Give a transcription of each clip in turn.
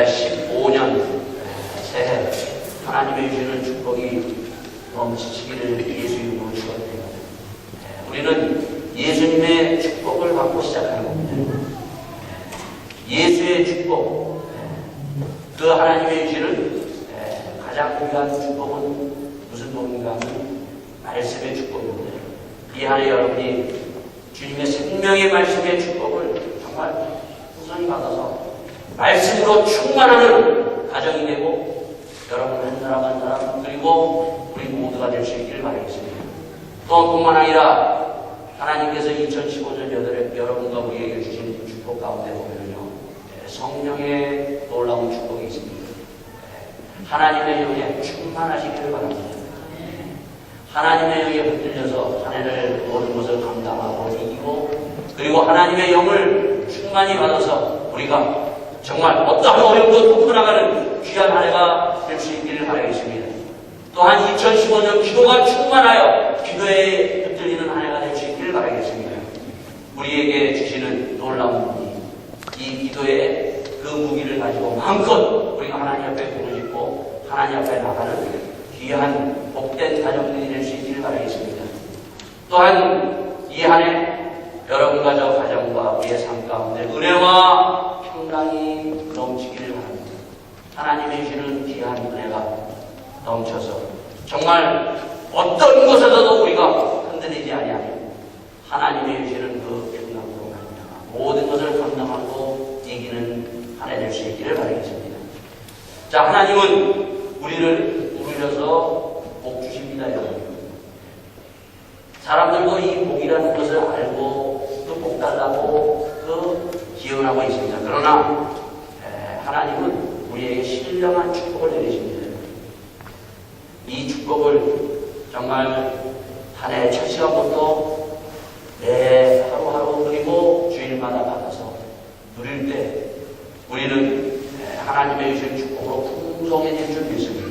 2015년 새해 하나님의 주시는 축복이 넘치기를 예수 이름으로 축원드립니다. 우리는 예수님의 축복을 받고 시작하는 겁니다. 예수의 축복, 그 하나님의 주시는 가장 귀한 축복은 무슨 복인가 하면 말씀의 축복입니다. 이 한 해 여러분이 주님의 생명의 말씀의 축복을 정말 우선히 받아서 말씀으로 충만하는 가정이 되고 여러분 한 사람 한 사람 그리고 우리 모두가 될 수 있기를 바라겠습니다. 또 뿐만 아니라 하나님께서 2015년 여러분과 우리에게 주신 축복 가운데 보면요, 성령의 놀라운 축복이 있습니다. 하나님의 영에 충만하시기를 바랍니다. 하나님의 영에 붙들려서 한 해를 모든 것을 감당하고 이기고 그리고 하나님의 영을 충만히 받아서 우리가 정말 어떠한 어려움도 뚫어나가는 귀한 한 해가 될 수 있기를 바라겠습니다. 또한 2015년 기도가 충만하여 기도에 붙들리는 한 해가 될 수 있기를 바라겠습니다. 우리에게 주시는 놀라운 무기, 이 기도의 그 무기를 가지고 마음껏 우리가 하나님 앞에 부르짖고 하나님 앞에 나가는 귀한 복된 가정들이 될 수 있기를 바라겠습니다. 또한 이 한 해 여러분과 저 가정과 우리의 삶 가운데 은혜와 평강이 넘치기를 바랍니다. 하나님의 주시는 귀한 은혜가 넘쳐서 정말 어떤 것에서도 우리가 흔들리지 아니하며 하나님의 주시는 그 평강으로 말미암아 모든 것을 감당하고 이기는 한 해 될 수 있기를 바라겠습니다. 자, 하나님은 우리를 부르셔서 복 주십니다, 여러분. 사람들도 이 복이라는 것을 알고 그 복 달라고 그 기원하고 있습니다. 그러나 하나님은 우리에게 신령한 축복을 내리십니다. 이 축복을 정말 한 해 첫 시간부터 매 하루하루 그리고 주일마다 받아서 누릴 때 우리는 하나님의 주신 축복으로 풍성해질 줄 믿습니다.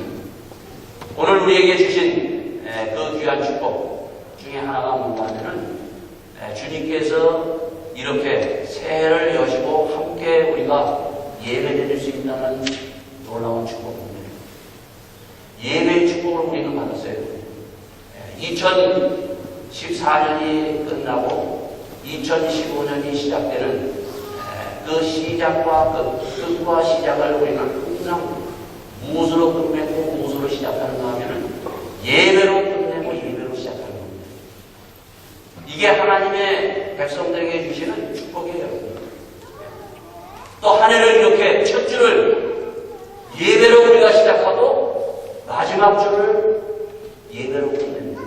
오늘 우리에게 주신 그 귀한 축복 중에 하나가 뭔가 하면은 주님께서 이렇게 새해를 여시고 함께 우리가 예배드릴 수 있다는 놀라운 축복입니다. 예배의 축복을 우리는 받았어요. 2014년이 끝나고 2015년이 시작되는 그 시작과 그 끝과 시작을 우리는 항상 무엇으로 끝맺고 무엇으로 시작하는가 하면은 예배로 끝내고 예배로 시작하는 겁니다. 이게 하나님의 백성들에게 주시는 축복이에요. 또 한 해를 이렇게 첫 주를 예배로 우리가 시작하고 마지막 주를 예배로 끝냅니다.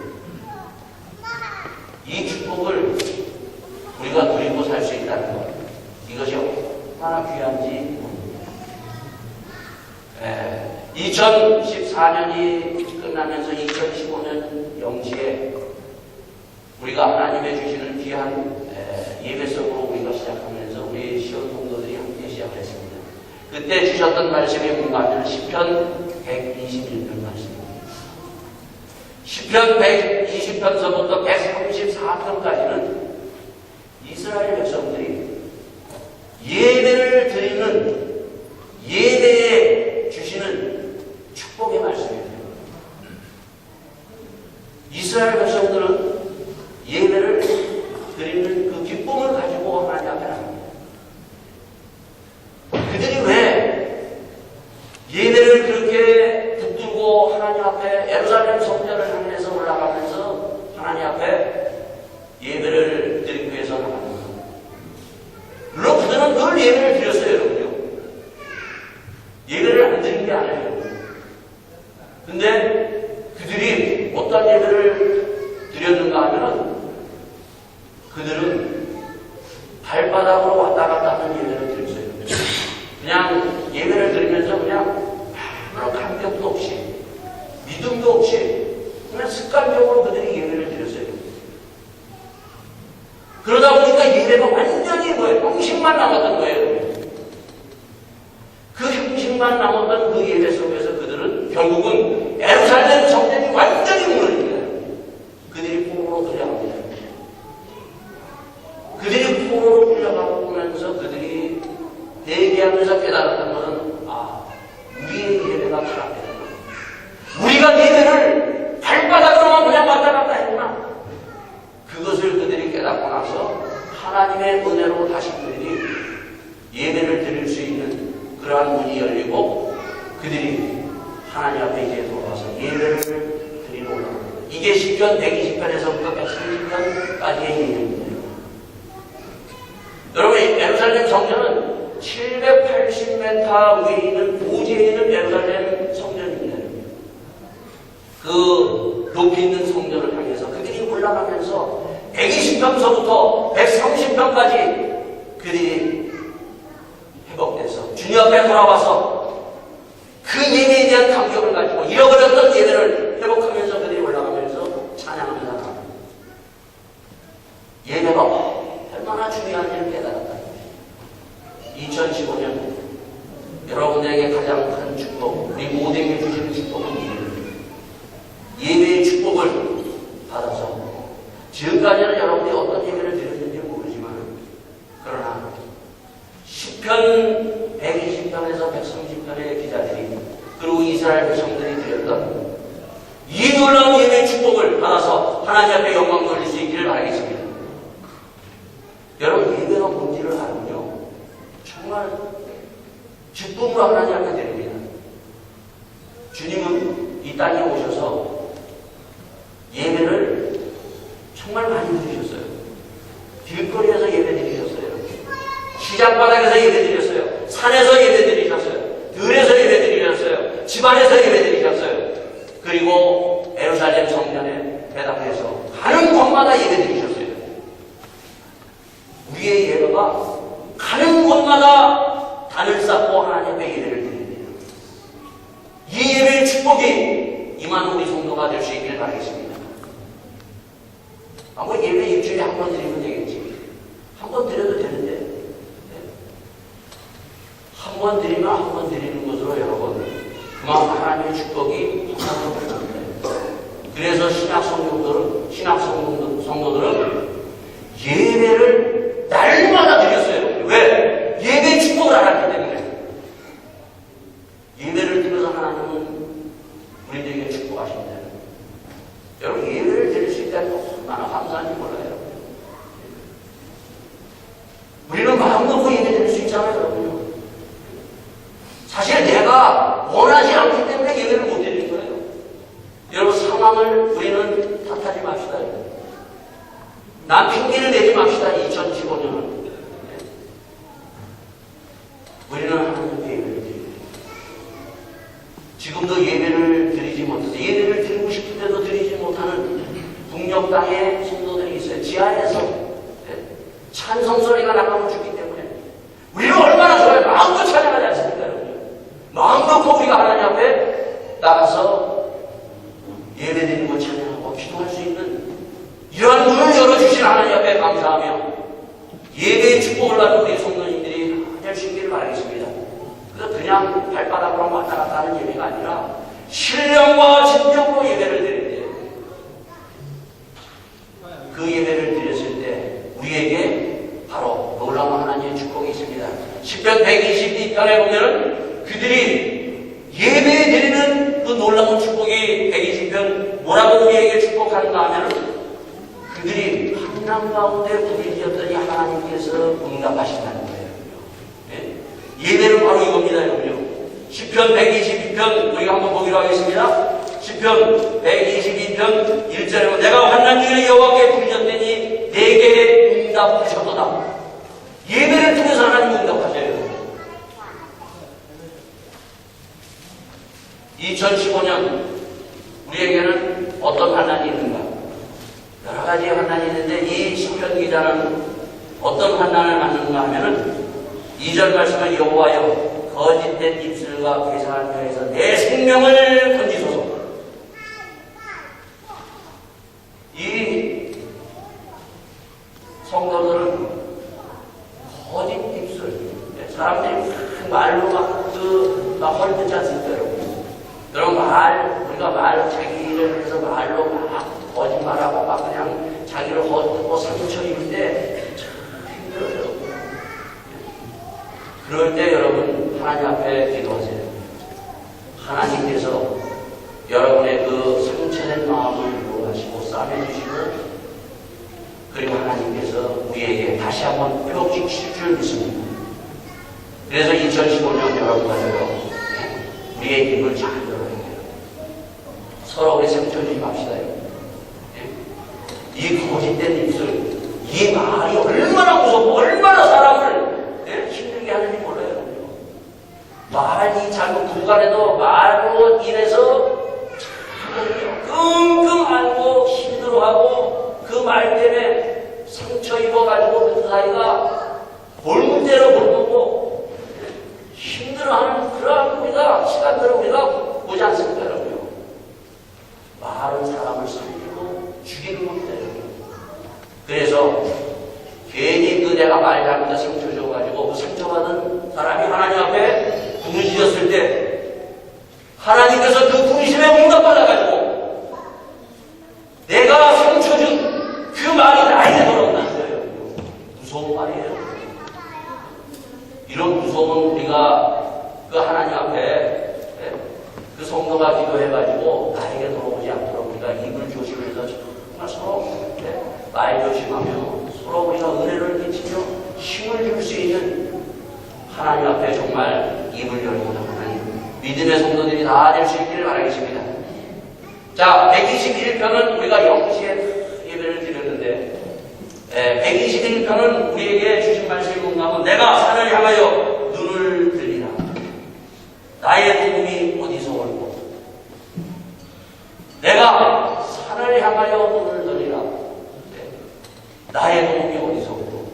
이 축복을 우리가 누리고 살 수 있다는 것, 이것이 얼마나 귀한지 모릅니다. 2014년이 끝나면서 2015년 영시에 우리가 하나님의 주시는 귀한 예배 속으로 우리가 시작하면서 우리 시온 성도들이 함께 시작을 했습니다. 그때 주셨던 말씀이 뭔가 하면 시편 121편 말씀입니다. 시편 120편서부터 134편까지는 이스라엘 백성들이 예배를 드리는 예배에 주시는 축복의 말씀입니다. 이스라엘 백성들은 예배를 드리는 그 기쁨을 가지고 하나님 앞에 나갑니다. 그들이 왜 예배를 그렇게 붙들고 하나님 앞에 예루살렘 성전을 향해서 올라가면서 하나님 앞에 예배를 드리기 위해서 나갑니다. 물론 그들은 늘 예배를 드렸어요, 여러분요. 예배를 안 드린 게 아니에요. 근데 그들이 어떤 예배를 드렸는가 하면은 그들은 발바닥으로 왔다 갔다 하는 예배를 드렸어요. 그냥 예배를 드리면서 그냥 아무런 감격도 없이 믿음도 없이 그냥 습관적으로 그들이 예배를 드렸어요. 그러다 보니까 예배가 완전히 뭐예요? 형식만 남았던 거예요. 그 형식만 남았던 그 예배 속에서 그들은 결국은 예루살렘 성전이 완전히 무너진 거예요. 그들이 포로로 끌려갑니다. 그들이 포로로 끌려가면서 그들이 대기하면서 깨달았던 것은 그러한 문이 열리고 그들이 하나님 앞에 이제 돌아와서 예배를 드리러 올라옵니다. 이게 시편 120편에서부터 130편까지의 예배입니다. 여러분, 예루살렘 성전은 780m 위에 있는 고지에 있는 예루살렘 성전입니다. 그 높이 있는 성전을 향해서 그들이 올라가면서 120편서부터 130편까지 그들이 회복돼서 주님 앞에 돌아와서 그 예배에 대한 감격을 가지고 잃어버렸던 예배를 회복하면서 그들이 올라가면서 찬양합니다. 예배가 얼마나 중요한지를 깨달았다. 2015년 여러분들에게 가장 큰 축복, 우리 모두에게 주시는 축복은 예배의 축복을 받아서 지금까지는 여러분이 어떤 예배를 드렸는지 모르지만 그러나 10편, 120편에서 130편의 기자들이 그리고 이스라엘 백성들이 드렸던 이 놀라운 예배의 축복을 받아서 하나님 앞에 영광 돌릴 수 있기를 바라겠습니다. 여러분, 예배가 뭔지를 알면요 정말 기쁨으로 하나님 앞에 드립니다. 주님은 이 땅에 오셔서 예배를 정말 많이 드리셨어요. 길거리에서 예배 드리셨어요. 시장바닥에서 예배 드리셨어요. 산에서 예배 드리셨어요. 들에서 예배 드리셨어요. 집안에서 예배 드리셨어요. 그리고 예루살렘 성전에 배당해서 가는 곳마다 예배 드리셨어요. 우리의 예배가 가는 곳마다 단을 쌓고 하나님 앞에 예배를 드립니다. 이 예배의 축복이 임하는 우리 성도가 될 수 있기를 바라겠습니다. 아마 예배 일주일에 한 번 드리면 되겠지. 한 번 드려도 되는데 한 번 드리면 한 번 드리는 것으로 여러분 그만큼 하나님의 축복이 항상 됩니다. 그래서 신약 성도들은 예배를 날마다 드렸어요. 왜? 예배의 축복을 알았기 때문에. 예배를 드려서 하나님은 우리들에게 축복하십니다. 여러분, 예배를 드릴 수 있다는 얼마나 감사한지 몰라요. 우리는 마음 놓고 예배 드릴 수 있잖아요, 여러분요. 사실 내가 원하지 않기 때문에 예배를 못 드리는 거예요. 여러분, 상황을 우리는 탓하지 맙시다. 남 핑계를 내지 맙시다. 2015년은. 우리는 하나님께 예배를 드립니다. 지금도 예배를 드리지 못해서 예배를 드리고 싶은데도 드리지 못하는 북녘 땅에 성도들이 있어요. 지하에서 찬송 소리가 나가면 죽기 때문에 우리는 얼마나 좋아요. 마음껏 찬양하지 않습니까, 여러분? 마음 놓고 우리가 하나님 앞에 나가서 예배 드리고 찬양하고 기도할 수 있는 이러한 문을 열어주신 하나님 앞에 감사하며 예배의 축복을 받는 우리 성도님들이 될 수 있기를 바라겠습니다. 그래서 그냥 발바닥으로 왔다 갔다 하는 예배가 아니라 신령과 진정으로 예배를 드릴 때 그 예배를 드렸을 때 우리에게 바로 놀라운 하나님의 축복이 있습니다. 시편 122편에 보면은 그들이 예배 드리는 그 놀라운 축복이 120편 뭐라고 우리에게 축복하는가 하면은 그들이 환난 가운데 부르짖었더니 하나님께서 응답하신다는 거예요. 네? 예배는 바로 이겁니다, 여러분요. 시편 122편 우리가 한번 보기로 하겠습니다. 시편 122편 1절에 내가 환난 중에 여호와께 부르짖었더니 내게 응답하셨도다. 예배를 통해서 하나님 응답하셔요. 2015년 우리에게는 어떤 환난이 있는가? 여러 가지의 환난이 있는데 이 시편 기자는 어떤 환난을 만드는가 하면은 2절 말씀은 여호와여 거짓된 입술과 괴상한 혀에서 내 생명을 건지소서. 이 성도들은 거짓 입술, 사람들이 말로 막 헐뜯지 않습니까, 여러분? 여러분 우리가 말 자기를 해서 말로 막 거짓말하고 막 그냥 자기를 헛듣고 상처 입을 때 참 힘들어요. 그럴 때 여러분 하나님 앞에 기도하세요. 하나님께서 여러분의 그 상처된 마음을 위로하시고 싸매주시고 그리고 하나님께서 우리에게 다시 한번 회복시키실 줄 믿습니다. 그래서 2015년 여러분들요, 우리의 입을 잘 열어야 돼요. 서로 우리 상처 주지 맙시다요. 이 거짓된 입술, 이 말이 얼마나 무섭고 얼마나 사람을 힘들게 하는지 몰라요. 말이 잘못 구간에도 말로 인해서 끙끙 앓고 힘들어하고 그 말 때문에 상처 입어가지고 그 사이가 골문대로 몰고 힘들어하는 그러한 우리가 시간들을 우리가 보지 않습니까, 여러분? 말은 사람을 살리고 죽이는 겁니다, 여러분. 그래서 괜히 그 내가 말 잘못해서 상처 줘가지고 그 상처받은 사람이 하나님 앞에 부르짖었을 때 하나님께서 그 부르심에 응답받아가지고 내가 상처 준 그 말이 나에게 돌아온다는 거예요. 무서운 말이에요. 이런 무서움은 우리가 그 하나님 앞에 그 성도가 기도해가지고 나에게 돌아오지 않도록 우리가 입을 조심해서 정말 서로 말 조심하며 서로 우리가 은혜를 끼치며 힘을 줄 수 있는 하나님 앞에 정말 입을 열고 나오는 믿음의 성도들이 다 될 수 있기를 바라겠습니다. 자, 121편은 우리가 0시에 예배를 드렸는데 121편은 우리에게 주신 말씀이 뭔가 하면 내가 산을 향하여 눈을 들리라. 나의 도움이 어디서 올고 내가 산을 향하여 눈을 들리라. 나의 도움이 어디서 올고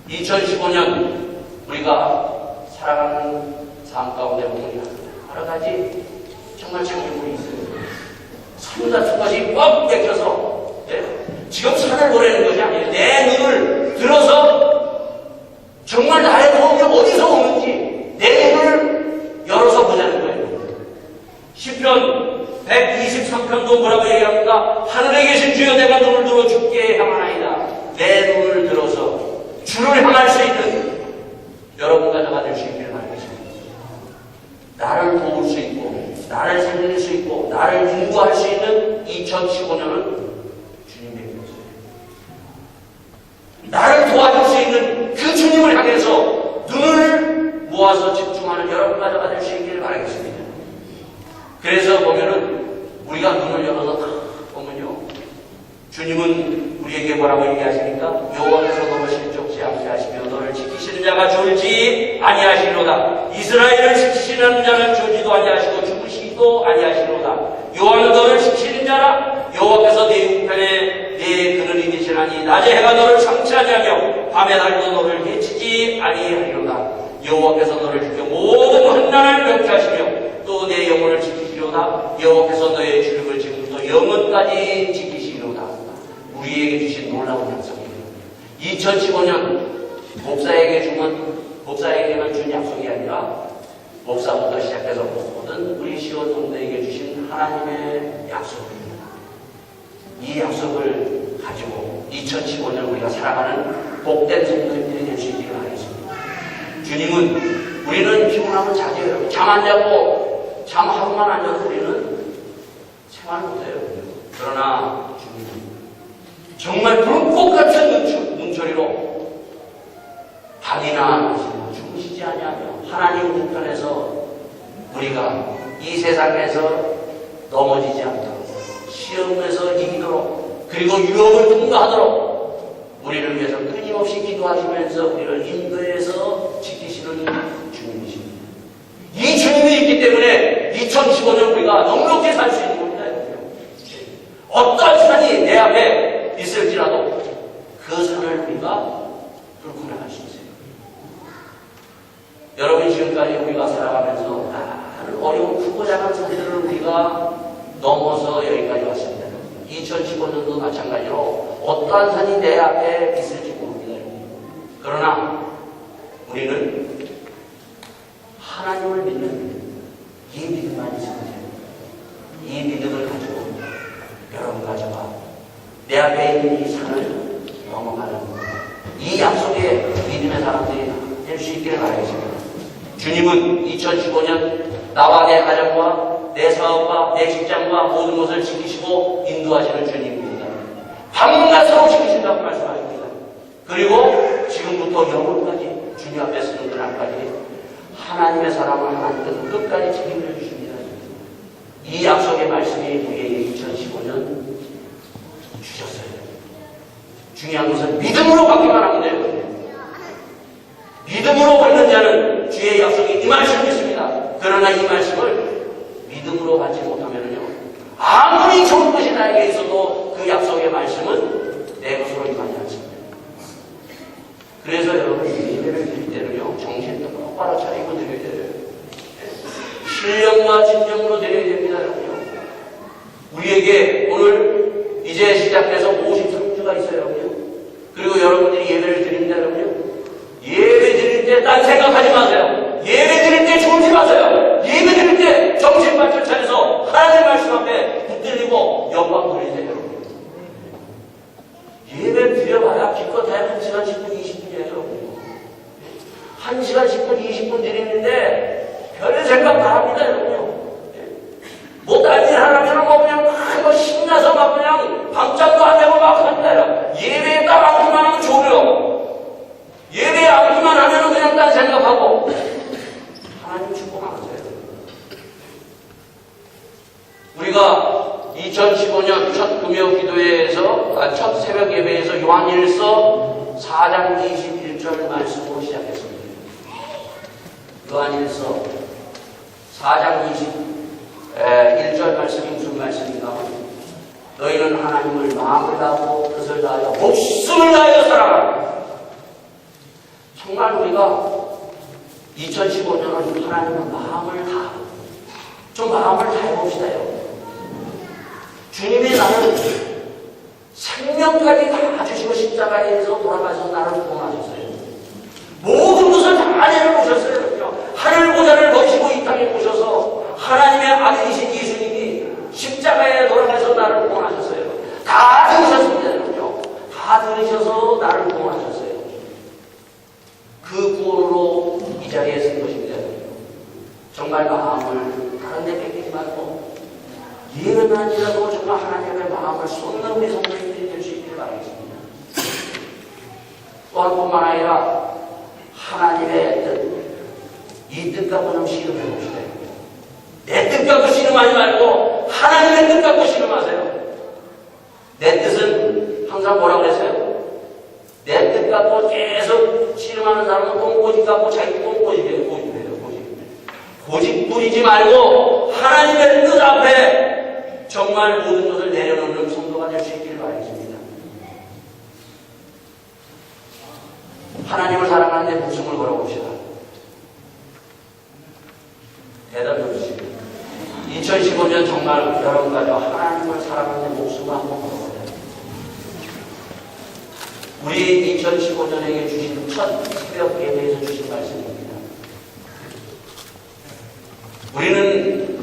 2015년 우리가 살아가는 삶 가운데 보면 여러 가지 정말 장애물이 있어요. 산 같은 것이 꽉 뺏겨서 지금 산을 보내는 것이 아니에요. 내 눈을 들어서 정말 나의 도움이 어디서 오는지 내 눈을 열어서 보자는 거예요. 시편 123편도 뭐라고 얘기합니까? 하늘에 계신 주여 내가 눈을 들어 주께 향하나이다. 내 눈을 들어서 주를 향할 수 있는 여러분과 저가 될 수 있기를 바라겠습니다. 나를 도울 수 있고 나를 살릴 수 있고 나를 인도할 수 있는 2015년은 주님의 것이에요. 나를 도와줄 수 있는 그 주님을 향해서 눈을 모아서 집중하는 여러분과 저가 될 수 있기를 바라겠습니다. 그래서 보면은 우리가 눈을 열어서 딱 보면요, 주님은 우리에게 뭐라고 얘기하십니까? 여호와께서 너를 실족지 않게 하시며 너를 지키시는 자가 졸지 아니하시리로다. 이스라엘을 지키시는 자는 졸지도 아니하시고 주무시기도 아니하시리로다. 여호와는 너를 지키는 자라. 여호와께서 네 우편에 네 그늘이 되시나니 낮에 해가 너를 상치 아니하며 밤에 달도 너를 해치지 아니하리로다. 여호와께서 너를 지켜 모든 환난을 면케 하시며 또 내 영혼을 지키시리로다. 여호와께서 너의 주름을 지금부터 영원까지 지키시리로다. 우리에게 주신 놀라운 약속이에요. 2015년 목사에게만 준 약속이 아니라 목사부터 시작해서 모든 우리 시원 성도에게 주신 하나님의 약속입니다. 이 약속을 가지고 2015년 우리가 살아가는 복된 성도들이 될 수 있기를 바라겠습니다. 주님은 우리는 피곤하면 자제해요. 잠 안 자고 잠 하루만 안 자도 우리는 생활 못해요. 그러나 주님은 정말 불꽃 같은 눈초리로 밤이나 주무시지 아니하며 하나님 우편에서 우리가 이 세상에서 넘어지지 않도록 시험에서 이기도록 그리고 유혹을 통과하도록 우리를 위해서 끊임없이 기도하시면서 우리를 인도해서 지키시는 주님이십니다. 이 주님이 있기 때문에 2015년 우리가 넉넉히 살 수 있는 겁니다. 어떤 산이 내 앞에 있을지라도 그 산을 우리가 뚫고 나갈 수 있어요. 여러분, 지금까지 우리가 살아가면서 많은 어려운 크고 작은 산들을 우리가 넘어서 여기까지 왔습니다. 2015년도 마찬가지로 어떠한 산이 내 앞에 있을지 모릅니다. 그러나 우리는 하나님을 믿는 이 믿음만 있으면 돼요. 이 믿음을 가지고 여러분과 저가 내 앞에 있는 이 산을 넘어가는 이 약속의 믿음의 사람들이 될 수 있기를 바라겠습니다. 주님은 2015년 나와 내 가정과 내 사업과 내 직장과 모든 것을 지키시고 인도하시는 주님입니다. 밤낮으로 지키신다고 말씀하십니다. 그리고 지금부터 영원까지 주님 앞에 서는 그날까지 하나님의 사람은 하나님께서 끝까지 책임져 주십니다. 이 약속의 말씀이 우리에게 2015년 주셨어요. 중요한 것은 믿음으로 받기만 하면 돼요. 믿음으로 받는 자는 주의 약속이 임할 수 있습니다. 그러나 이 말씀을 믿음으로 받지 못하면요, 아무리 좋은 것이 나에게 있어도 그 약속의 말씀은 내 것으로 임하지 않습니다. 그래서 여러분, 예배를 드릴 때는요, 정신도 똑바로 차리고 드려야 돼요. 신령과 진정으로 드려야 됩니다, 여러분요. 우리에게 오늘 이제 시작해서 53주가 있어요, 여러분요. 그리고 여러분들이 예배를 드립니다, 여러분요. 예배 드릴 때 딴 생각하지 마세요. 예배 드릴 때 죽지 마세요. 예배 드릴 때 정신 바짝 차려서 하나님의 말씀 앞에 붙들리고 영광 돌리세요. 예배 드려봐야 기껏해야 1시간 10분, 20분이에요. 1시간 10분, 20분 드리는데 별 생각 다 합니다, 여러분요. 뭐 딴 일 하라면 뭐 그냥 막 신나서 막 그냥 방짝도 안 되고 막 한다. 예배에 딱 앉기만 하면 졸려. 예배에 앉기만 하면 그냥 딴 생각하고. 하나님 축복하세요. 우리가 2015년 첫 금요기도회에서, 첫 새벽 예배에서 요한일서 4장 21절 말씀으로 시작했습니다. 요한일서 4장 21절 말씀이 무슨 말씀인가? 너희는 하나님을 마음을 다하고 뜻을 다하여 목숨을 다하여 사랑하라. 정말 우리가 2015년은 하나님의 마음을 다하고 좀 마음을 다해봅시다요. 주님이 나를 생명까지 다 주시고 십자가에서 돌아가셔서 나를 구원하셨어요. 모든 것을 다 내려놓으셨어요. 하늘 보좌를 거시고 이 땅에 오셔서 하나님의 아들이신 예수님이 십자가에 돌아가셔서 나를 구원하셨어요. 다 들으셨습니다. 다 들으셔서 나를 구원하셨어요. 그 구원으로 이 자리에 쓴 것입니다. 정말 마음을 다른 데 뺏기지 말고 예배만이라도 정말 하나님의 마음을 쏟는 우리 성도님들이 될 수 있기를 바라겠습니다. 또한 뿐만 아니라 하나님의 뜻, 이 뜻 갖고 좀 씨름해 봅시다. 내 뜻 갖고 씨름하지 말고 하나님의 뜻 갖고 씨름하세요. 내 뜻은 항상 뭐라고 그랬어요? 내 뜻 갖고 계속 씨름하는 사람은 똥꼬집 갖고 자기 똥꼬집이에요. 고집 부리지 말고 하나님의 뜻 앞에 정말 모든 것을 내려놓는 성도가 될 수 있기를 바라겠습니다. 하나님을 사랑하는데 목숨을 걸어봅시다. 대답해 주시죠. 2015년 정말 여러분과 저 하나님을 사랑하는데 목숨을 한번 걸어보세요. 우리 2015년에게 주신 첫 새벽 예배에서 주신 말씀입니다. 우리는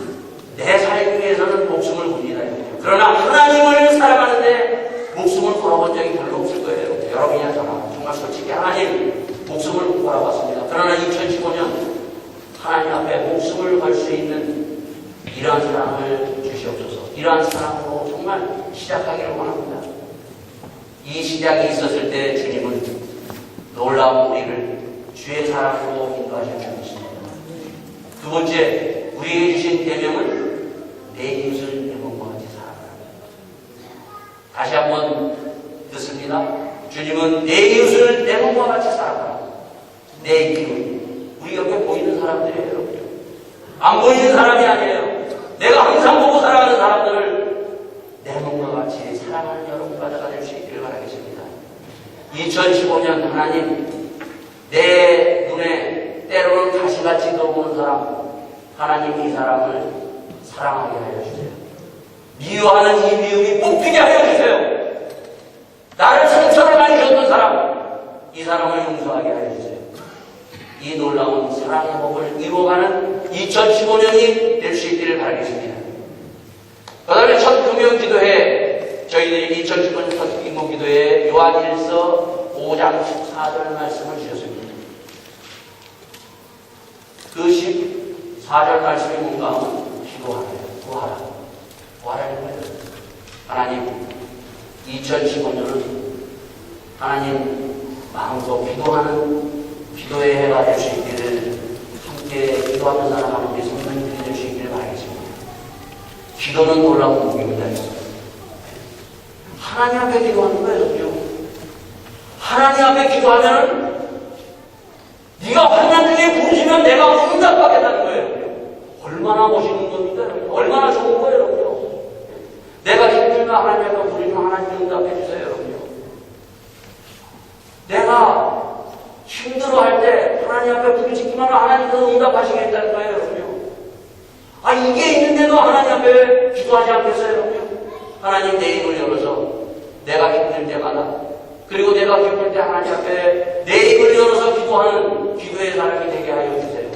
내 살기 위해서는 목숨을 굽니다. 그러나 하나님을 사랑하는데 목숨을 걸어본 적이 별로 없을 거예요. 여러분이나 저나 정말 솔직히 하나님 목숨을 걸어봤습니다. 그러나 2015년 하나님 앞에 목숨을 걸 수 있는 이러한 사랑을 주시옵소서. 이러한 사랑으로 정말 시작하기를 원합니다. 이 시작이 있었을 때 주님은 놀라운 우리를 주의 사랑으로 인도하셨습니다. 두 번째, 우리에게 주신 계명은 내 이웃을 내 몸과 같이 사랑하라. 다시 한번 듣습니다. 주님은 내 이웃을 내 몸과 같이 사랑하라. 내 이웃, 우리 옆에 보이는 사람들이에요. 안 보이는 사람이 아니에요. 내가 항상 보고 살아가는 사람들을 내 몸과 같이 사랑하는 여러분과 다 될 수 있기를 바라겠습니다. 2015년 하나님, 내 눈에 때로는 가시같이 들어오는 사람, 하나님 이 사람을 사랑하게 하여 주세요. 미워하는 이 미움이 뽑히게 하여 주세요. 나를 상처를 많이 줬던 사람, 이 사람을 용서하게 하여 주세요. 이 놀라운 사랑의 법을 이루어가는 2015년이 될 수 있기를 바라겠습니다. 그 다음에 첫 금요 기도회, 저희들이 2015년 첫 금요 기도회 요한일서 5장 14절 말씀을 주셨습니다. 그 14절 말씀이 뭔가 하면 기도하래요. 구하라. 구하라는 거예요. 하나님, 2015년은 하나님 마음으로 기도하는 기도의 해가 될 수 있기를 함께 기도하며 살아가는 우리 성도님들이 될 수 있기를 바라겠습니다. 기도는 놀라운 무기입니다. 하나님 앞에 기도하는 거예요. 하나님 앞에 기도하면 네가 환난 중에 부르시면 내가 응답하겠다는 거예요. 얼마나 멋있는 겁니까? 얼마나 좋은 거예요. 내가 힘들면 하나님 앞에 부르시면 하나님 응답해 주세요. 여러분요. 내가 힘들어할 때 하나님 앞에 부르짖기만 하면 하나님께서 응답하시겠다는 거예요. 여러분요. 아, 이게 있는데도 하나님 앞에 기도하지 않겠어요? 여러분요. 하나님 내 입을 열어서 내가 힘들 때마다 그리고 내가 기쁠 때 하나님 앞에 내 입을 열어서 기도하는 기도의 사람이 되게 하여 주세요.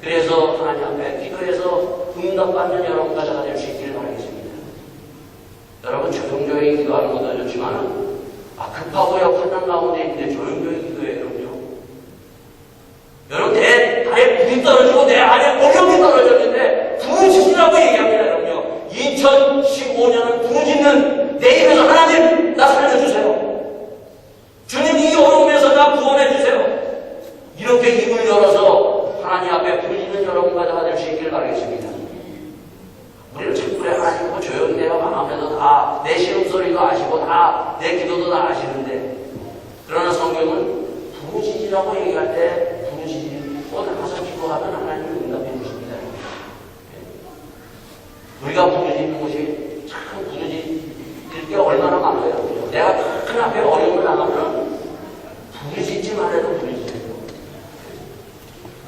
그래서 하나님 앞에 기도해서 응답받는 여러분과 제가 될 수 있기를 바라겠습니다. 여러분 조용조용히 기도하는 것도 좋지만 급하고요 환난 가운데 있는데 조용조용히 기도해요. 여러분 나의 불이 떨어지고 내 안에 어려움이 떨어졌는데 부르짖으라고 얘기합니다. 여러분요. 2015년은 부르짖는 내 입에서 하나님 나 살려주세요. 주님 이 어려움에서 나 구원해주세요. 이렇게 입을 열어서 하나님 앞에 부르짖는 여러분과 제가 될 수 있기를 바라겠습니다. 우리는 자꾸 하나님 조용히 내가 망하면서 다 내 신음소리도 아시고 다 내 기도도 다 아시는데 그러나 성경은 부르짖으라고 얘기할 때 오늘 가서 기도하면 하나님이 응답해 주십니다. 우리가 부르짖는 것이 참 부르짖을 게 얼마나 많아요. 내가 큰 앞에 어려움을 나가면 부르짖지만 해도 부르짖어요.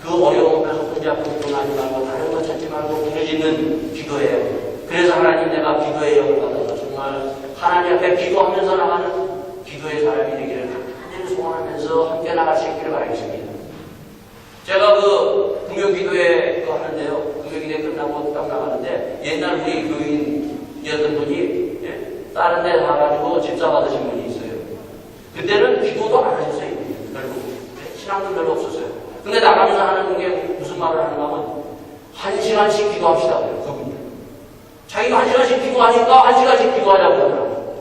그 어려움 앞에서 혼자 불평하지 말고 다른 거 찾지 말고 부르짖는 기도예요. 그래서 하나님 내가 기도의 영을 받아서 정말 하나님 앞에 기도하면서 나가는 기도의 사람이 되기를 간절히 소원하면서 함께 나갈 수 있기를 바라겠습니다. 제가 금요기도회 하는데요. 금요기도회 끝나고 딱 나가는데 옛날 우리 교인이었던 분이 다른 데 가가지고 집사 받으신 분이 있어요. 그때는 기도도 안 하셨어요. 결국 신앙도 별로 없었어요. 근데 나가면서 하는 게 무슨 말을 하는가 하면 1시간씩 기도합시다. 그분이. 자기가 1시간씩 기도하니까 1시간씩 기도하자고 그러더라고요.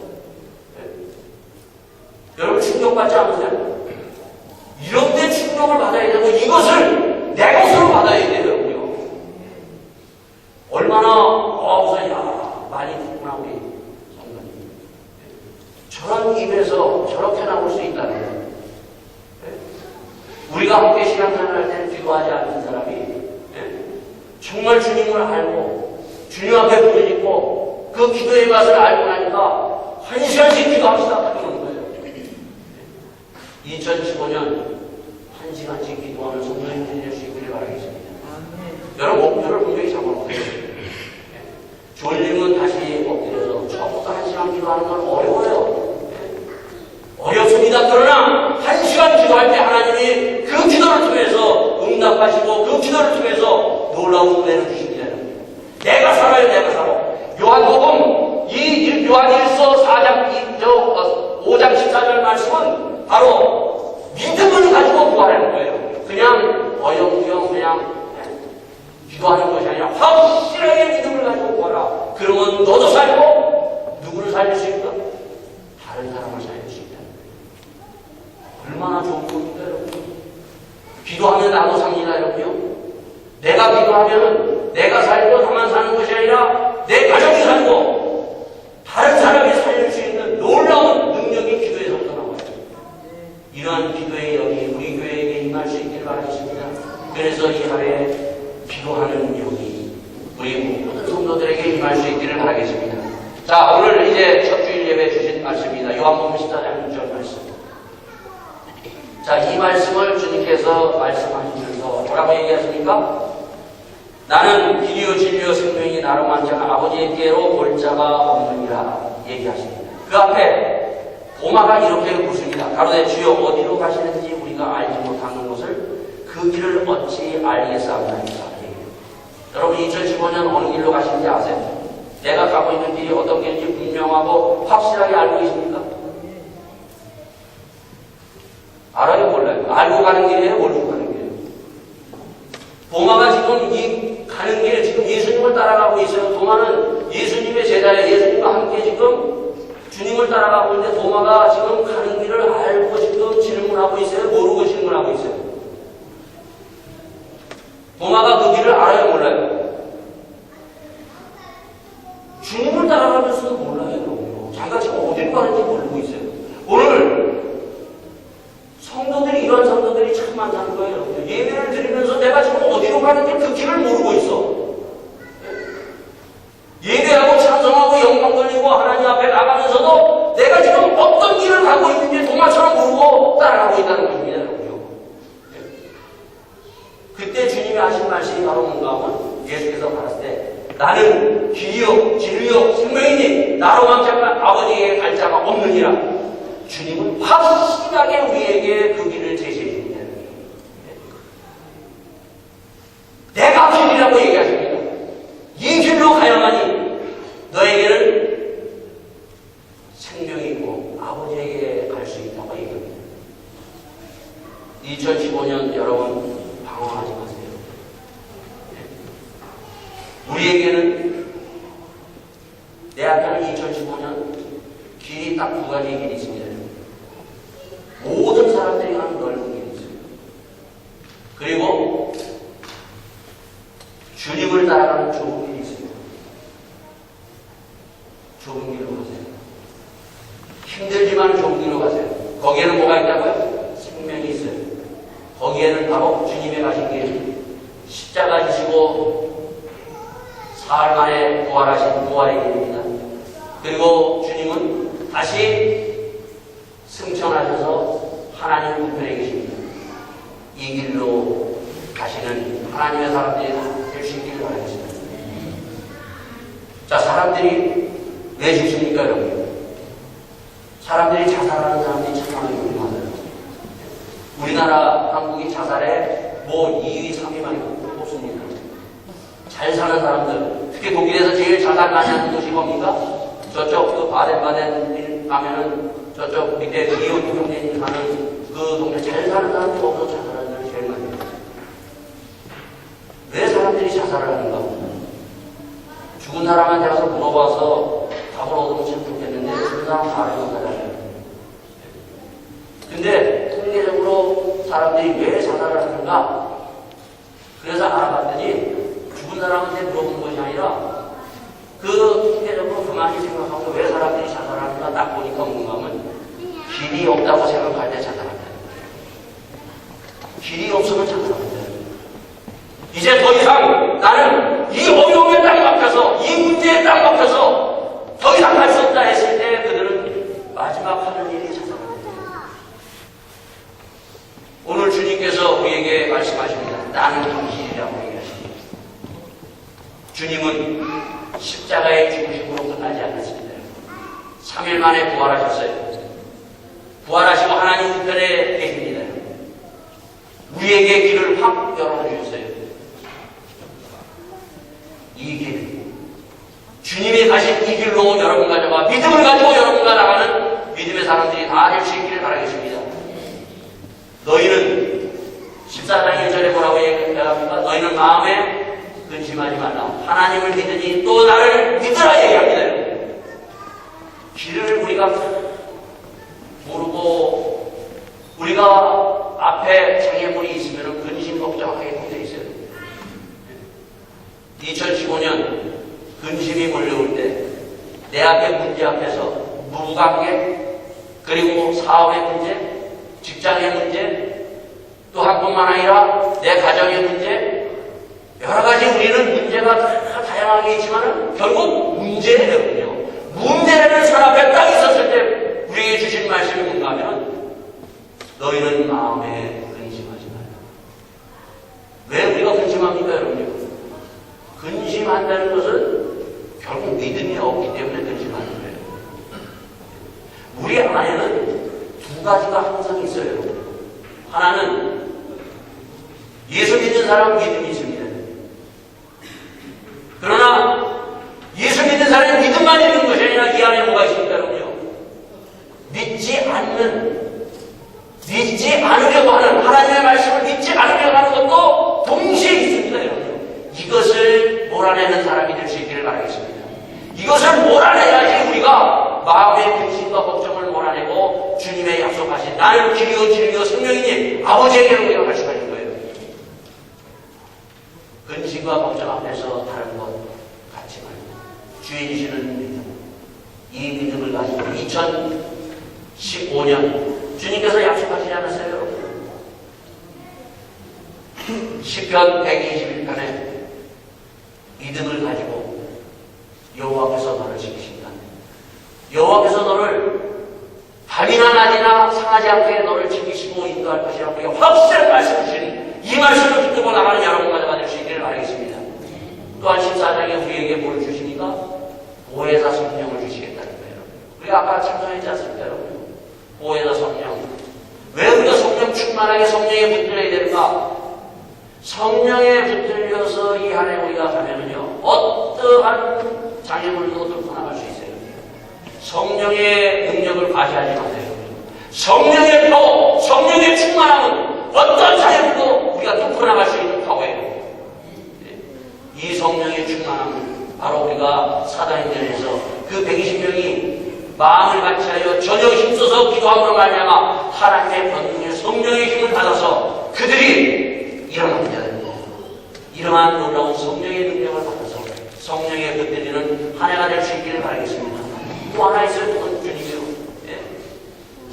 여러분 충격받지 않으세요? 이런 데 충격을 받아야 되고 이것을 내 것으로 받아야 돼요. 얼마나 우선 많이 듣구나 우리 성도님. 저런 입에서 저렇게 나올 수 있다는 거예요. 우리가 함께 신앙생활할 때는 기도하지 않는 사람이 정말 주님을 알고 주님 앞에 부르짖고 그 기도의 맛을 알고 나니까 1시간씩 기도합시다 그러는 거예요. 2015년 1시간씩 기도하는 성도님들이 될 수 있기를 바라겠습니다. 여러분 목표를 분명히 잡아놓으세요. 졸림은 다시 엎드려서 처음부터 1시간 기도하는 건 어려워요. 어렵습니다. 그러나 1시간 기도할 때 하나님이 그 기도를 통해서 응답하시고 그 기도를 통해서 놀라운 은혜를 주십니다. 내가 살아요. 내가 살아. 요한복음 요한일서 5장 14절 말씀은 바로 믿음을 가지고 구하라는 거예요. 그냥 어영부영 그냥 기도하는 것이 아니라 확실하게 믿음을 가지고 구하라. 그러면 너도 살고 누구를 살릴 수 있다? 다른 사람을 살릴 수 있다. 얼마나 좋은 겁니까 여러분? 기도하면 나도 삽니다 여러분요. 내가 기도하면 내가 살고 나만 사는 것이 아니라 내 가족이 살고 다른 사람이 살릴 수 있는 놀라운 능력이 기도에서부터 나와요. 이러한 기도의 영이 우리 교회에게 임할 수 있기를 바라겠습니다. 그래서 이 하루에 기도하는 영이 우리 모든 성도들에게 임할 수 있기를 바라겠습니다. 자, 오늘 이제 첫 주일 예배 주신 말씀입니다. 요한복음 14장 6절 말씀. 자, 이 말씀을 주님께서 말씀하시면서 뭐라고 얘기하십니까? 나는 길이요 진리요 생명이 나로 만장 아버지께로 볼 자가 없느니라 얘기하십니다. 그 앞에 도마가 이렇게 묻습니다. 가로되 주여 어디로 가시는지 우리가 알지 못하는 것을 그 길을 어찌 알겠사옵나이까. 여러분 2015년 어느 길로 가시는지 아세요? 내가 가고 있는 길이 어떤 길인지 분명하고 확실하게 알고 계십니까? 알아요? 몰라요? 알고 가는 길이에요? 모르고 가는 길이에요? 도마가 지금 이 가는 길에 지금 예수님을 따라가고 있어요. 도마는 예수님의 제자예요. 예수님과 함께 지금 주님을 따라가고 있는데 도마가 지금 가는 길을 알고 지금 질문하고 있어요? 모르고 질문하고 있어요? 도마가 그 길을 알아요, 몰라요? 주님을 따라가면서도 몰라요. 자기가 지금 어디로 가는지 모르고 있어요. 오늘 성도들이, 이런 성도들이 참 많다는 거예요. 예배를 드리면서 내가 지금 어디로 가는지 그 길을 모르고 있어. 예배하고 찬송하고 영광 돌리고 하나님 앞에 나가면서도 내가 지금 어떤 길을 가고 있는지 동화처럼 모르고 따라가고 있다는 것입니다. 그때 주님이 하신 말씀이 바로 뭔가 하면 예수께서 말했을 때 나는 길이요 진리요 생명이니 나로만 잠깐 아버지에게 갈 자가 없느니라. 주님은 확실하게 우리에게 그 길을 제시해 줍니다. 내가 길이라고 얘기하십니다. 이 길로 가야만이 너에게는 생명이 있고 아버지에게 갈 수 있다고 얘기합니다. 2015년 여러분 방황하지 마세요. 우리에게는 내 앞에는 2015년 길이 딱 두 가지 길이 있습니다. 모든 사람들이 가는 넓은 길이 있어요. 그리고 주님을 따라가는 좁은 길이 있습니다. 좁은 길로 가세요. 힘들지만 좁은 길로 가세요. 거기에는 뭐가 있다고요? 생명이 있어요. 거기에는 바로 주님의 가신 길, 십자가 지시고 사흘 만에 부활하신 부활의 길입니다. 그리고 주님은 다시 승천하셔서 하나님 우편에 계십니다. 이 길로 가시는 하나님의 사람들이 될 수 있기를 바라겠습니다. 자, 사람들이 왜 죽습니까, 여러분? 사람들이 자살하는 사람들이 참 많아요. 우리나라, 한국이 자살에 뭐 2위, 3위 많이 뽑습니다. 잘 사는 사람들, 특히 독일에서 제일 자살 많이 하는 도시 뭡니까? 저쪽 그 바덴바덴 가면은 저쪽 밑에 이웃 동네 사는 그 동네 잘 사는 사람들 거기서 자살하는 사람이 제일 많이 해요. 왜 사람들이 자살을 하는가? 죽은 사람한테 가서 물어봐서 답을 얻으면 참 좋겠는데 죽은 사람 말을 못하잖아요. 근데 통계적으로 사람들이 왜 자살을 하는가? 그래서 알아봤더니 죽은 사람한테 물어본 것이 아니라 그 통계적으로 가만히 생각하고 왜 사람들이 자살하는가 딱 보니까 뭔가 하면 길이 없다고 생각할 때 자살한다. 길이 없으면 자살한다. 이제 더 이상 나는 이 어려움에 딱 막혀서 이 문제에 딱 막혀서 더 이상 갈 수 없다 했을 때 그들은 마지막 하는 일이 자살합니다. 오늘 주님께서 우리에게 말씀하십니다. 나는 길이라고 얘기하십니다. 주님은 십자가의 죽으심으로 끝나지 않았습니다. 3일 만에 부활하셨어요. 부활하시고 하나님 우편에 계십니다. 우리에게 길을 확 열어주셨어요. 이 길, 주님이 가신 이 길로 여러분 가져가 믿음을 가지고 여러분과 나가는 믿음의 사람들이 다 될 수 있기를 바라겠습니다. 너희는 14장 1절에 뭐라고 얘기합니까? 너희는 마음에 근심하지 말라. 하나님을 믿으니 또 나를 믿으라 얘기합니다. 길을 우리가 모르고 우리가 앞에 장애물이 있으면 근심 걱정하게 돼 있어요. 2015년 근심이 몰려올 때 내 앞에 문제 앞에서 부부관계 그리고 사업의 문제, 직장의 문제 또 한뿐만 아니라 내 가정의 문제 여러 가지 우리는 문제가 다 다양하게 있지만 결국 문제예요. 문제라는 산 앞에 딱 있었을 때 우리에게 주신 말씀이 뭔가 하면 너희는 마음에 근심하지 말라. 왜 우리가 근심합니까, 여러분? 근심한다는 것은 결국 믿음이 없기 때문에 근심하는 거예요. 우리 안에는 두 가지가 항상 있어요. 하나는 예수 믿는 사람 믿음이 있습니다. 그러나 예수 믿는 사람이 믿음만 있는 것이 아니라 이 안에 뭐가 있습니까, 여러분요? 믿지 않으려고 하는 하나님의 말씀을 믿지 않으려고 하는 것도 동시에 있습니다, 여러분. 이것을 몰아내는 사람이 될 수 있기를 바라겠습니다. 이것을 몰아내야지 우리가 마음의 근심과 걱정을 몰아내고 주님의 약속하신 나는 길이요 진리요 생명이니 아버지에게로 우리가 갈 수가 있는 거예요. 근심과 걱정 앞에서 다른 것 갖지 말고 주의 주시는 믿음, 이 믿음을 가지고 2015년 주님께서 약속하시지 않았어요, 여러분? 시편 121편에 믿음을 가지고 여호와께서 너를 지키신다. 여호와께서 너를 밤이나 낮이나 상하지 않게 너를 지키시고 인도할 것이라고 우리가 확실한 말씀을 주시니 이 말씀을 붙들고 나가는 여러분과 저가 될 수 있기를 바라겠습니다. 또한 14장에 우리에게 뭘 주시니까 보혜사 성령을 주시겠다는 거예요. 우리가 아까 참석했지 않습니까, 여러분? 보혜사 성령. 왜 우리가 성령 충만하게 성령에 붙들려야 되는가? 성령에 붙들려서 이 한 해 우리가 가면은요, 어떠한 장애물도 뚫고 나갈 수 있어요. 성령의 능력을 과시하지 마세요. 성령의 파워, 성령의 충만함은 어떤 장애물도 우리가 뚫고 나갈 수 있는 파워예요. 이 성령의 충만함은 바로 우리가 사도행전에서 그 120명이 마음을 같이하여 전혀 힘써서 기도함으로 말미암아 하나님의 권능의 성령의 힘을 받아서 그들이 일어나게 되는 거예요. 이러한 놀라운 성령의 능력을 받아서 성령에 붙들리는 한 해가 될 수 있기를 바라겠습니다. 또 하나 있어요. 그건 주님이요.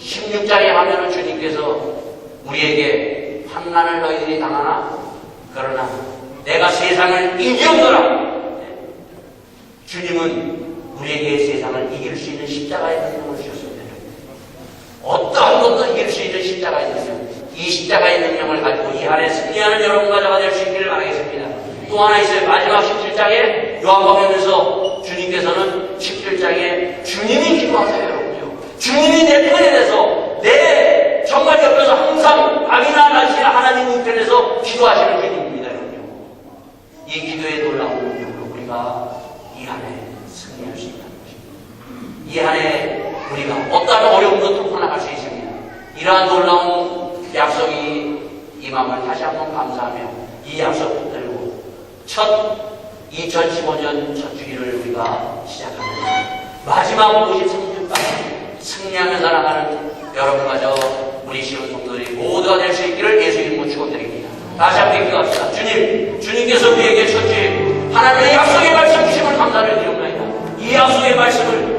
16장에 하면은 주님께서 우리에게 환난을 너희들이 당하나 그러나 내가 세상을 이겼노라. 주님은 우리에게 세상을 이길 수 있는 십자가의 능력을 주셨습니다. 어떠한 것도 이길 수 있는 십자가의 능력. 이 십자가의 능력을 가지고 이 한 해 승리하는 여러분과 저가 될 수 있기를 바라겠습니다. 또 하나 있어요. 마지막 17장에 요한복음에서 주님께서는 17장에 주님이 기도하세요, 여러분요. 주님이 내 편에 대해서 내 정말 옆에서 항상 밤이나 낮이나 하나님 우편에서 기도하시는 주님입니다, 여러분요. 이 기도의 놀라운 능력으로 우리가 이 한 해 승리할 수 있다는 것입니다. 이 한 해 우리가 어떠한 어려움도 뚫고 나갈 수 있습니다. 이러한 놀라운 약속이 임함을 다시 한번 감사하며 이 약속 붙들고 첫 2015년 첫 주기를 우리가 시작합니다. 마지막 53주까지 승리하며 살아가는 여러분과 저 우리 시온 성도들이 모두가 될 수 있기를 예수 이름으로 축원드립니다. 다시 함께 기도합시다. 주님, 주님께서 우리에게 첫 주에 하나님의 약속의 말씀 주심을 감사를 드립니다. 이 약속의 말씀을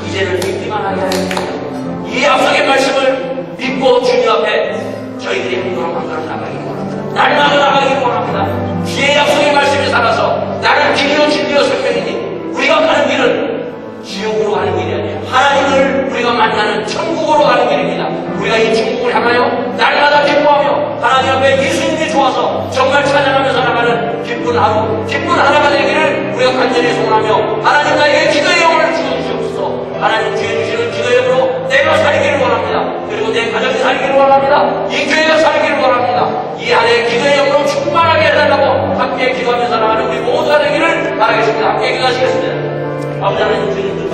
이제는 믿기만 하게 하십니다. 이 약속의 말씀을 믿고 주님 앞에 저희들이 한 걸음 한 걸음 나가기를 원합니다. 날마다 나가기를 원합니다. 주의 약속의 말씀에 살아서 나는 길이요 진리요 생명이니 우리가 가는 길은 지옥으로 가는 길이 아니에요. 하나님을 우리가 만나는 천국으로 가는 길입니다. 우리가 이 천국을 향하여 날마다 기뻐하며 하나님 앞에 예수님이 좋아서 정말 찬양하며 살아가는 기쁜 하루, 기쁜 하나가 되기를 우리가 간절히 소원하며 하나님 나에게 기도의 영혼을 주옵소서. 하나님 주여 주시는 기도의 영으로 내가 살기를 원합니다. 그리고 내 가정이 살기를 원합니다. 이 교회가 살기를 원합니다. 이 안에 기도의 영으로 충만하게 해달라고 함께 기도하며 살아가는 우리 모두가 되기를 바라겠습니다. 함께 기도하시겠습니다. 아버지 하나님 주님